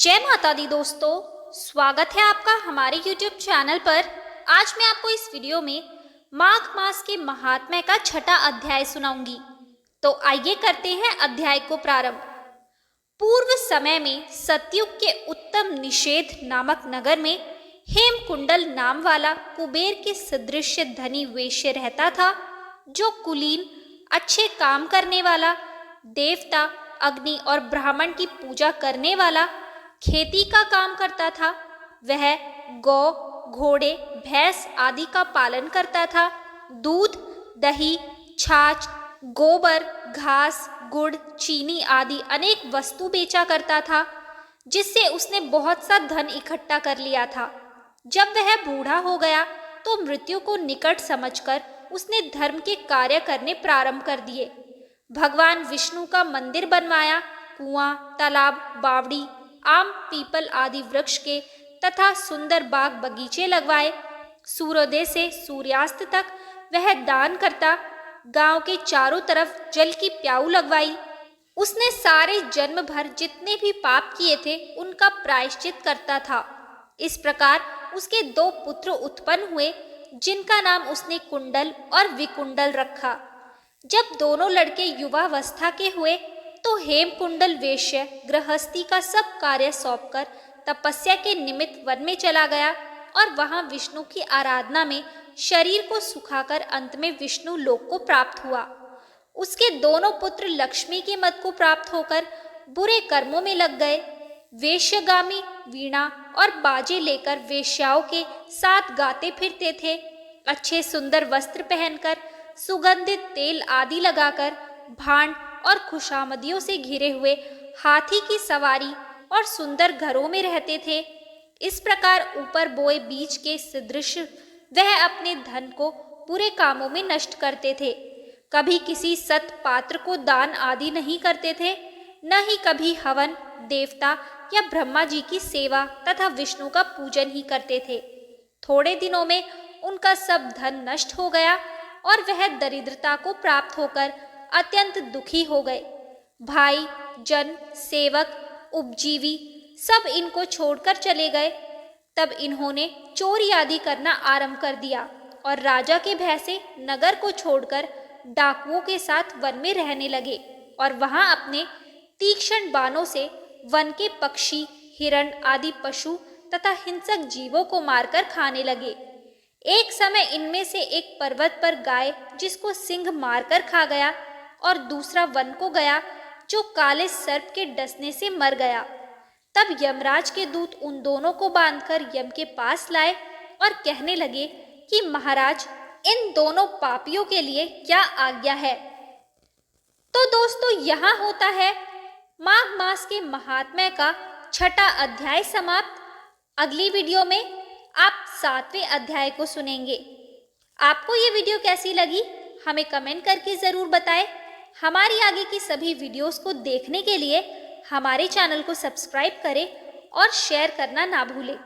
जय माता दी दोस्तों, स्वागत है आपका हमारे YouTube चैनल पर। आज मैं आपको इस वीडियो में माघ मास के महात्म्य का छठा अध्याय सुनाऊंगी। तो आइए करते हैं अध्याय को प्रारंभ। पूर्व समय में सतयुग के उत्तम निषेध नामक नगर में हेमकुंडल नाम वाला कुबेर के सदृश धनी वेश्य रहता था, जो कुलीन, अच्छे काम करने वाला, देवता, अग्नि और ब्राह्मण की पूजा करने वाला, खेती का काम करता था। वह गौ, घोड़े, भैंस आदि का पालन करता था। दूध, दही, छाछ, गोबर, घास, गुड़, चीनी आदि अनेक वस्तु बेचा करता था, जिससे उसने बहुत सा धन इकट्ठा कर लिया था। जब वह बूढ़ा हो गया तो मृत्यु को निकट समझकर उसने धर्म के कार्य करने प्रारंभ कर दिए। भगवान विष्णु का मंदिर बनवाया, कुआं, तालाब, बावड़ी, आम, पीपल आदि वृक्ष के तथा सुंदर बाग बगीचे लगवाए। सूर्योदय से सूर्यास्त तक वह दान करता। गांव के चारों तरफ जल की प्याऊ लगवाई। उसने सारे जन्म भर जितने भी पाप किए थे उनका प्रायश्चित करता था। इस प्रकार उसके 2 पुत्र उत्पन्न हुए, जिनका नाम उसने कुंडल और विकुंडल रखा। जब दोनों लड़के युवावस्था के हुए तो हेमकुंडल वेश्य गृहस्थी का सब कार्य सौंपकर तपस्या के निमित्त वन में चला गया और वहां विष्णु की आराधना में शरीर को सुखाकर अंत में विष्णु लोक को प्राप्त हुआ। उसके दोनों पुत्र लक्ष्मी के मत को प्राप्त होकर बुरे कर्मों में लग गए। वेश्यगामी वीणा और बाजे लेकर वेश्याओं के साथ गाते फिरते थे। अच्छे सुंदर वस्त्र पहनकर, सुगंधित तेल आदि लगाकर, भांड और खुशामदियों से घिरे हुए हाथी की सवारी और सुंदर घरों में रहते थे। इस प्रकार ऊपर बोए बीज के सदृश वह अपने धन को बुरे कामों में नष्ट करते थे। कभी किसी सत पात्र को दान आदि नहीं करते थे, न ही कभी हवन, देवता या ब्रह्मा जी की सेवा तथा विष्णु का पूजन ही करते थे। थोड़े दिनों में उनका सब धन नष्ट हो गया और वह दरिद्रता को प्राप्त होकर अत्यंत दुखी हो गए। भाई, जन, सेवक, उपजीवी सब इनको छोड़कर चले गए। तब इन्होंने चोरी आदि करना आरंभ कर दिया और राजा के भय से नगर को छोड़कर डाकुओं के साथ वन में रहने लगे और वहां अपने तीक्ष्ण बाणों से वन के पक्षी, हिरण आदि पशु तथा हिंसक जीवों को मारकर खाने लगे। एक समय इनमें से एक पर्वत पर गाय, जिसको सिंह मारकर खा गया, और दूसरा वन को गया, जो काले सर्प के डसने से मर गया। तब यमराज के दूत उन दोनों को बांधकर यम के पास लाए और कहने लगे कि महाराज, इन दोनों पापियों के लिए क्या आज्ञा है। तो दोस्तों, यहाँ होता है माघ मास के महात्म्य का छठा अध्याय समाप्त। अगली वीडियो में आप 7वें अध्याय को सुनेंगे। आपको ये वीडियो कैसी लगी हमें कमेंट करके ज़रूर बताएं। हमारी आगे की सभी वीडियोस को देखने के लिए हमारे चैनल को सब्सक्राइब करें और शेयर करना ना भूलें।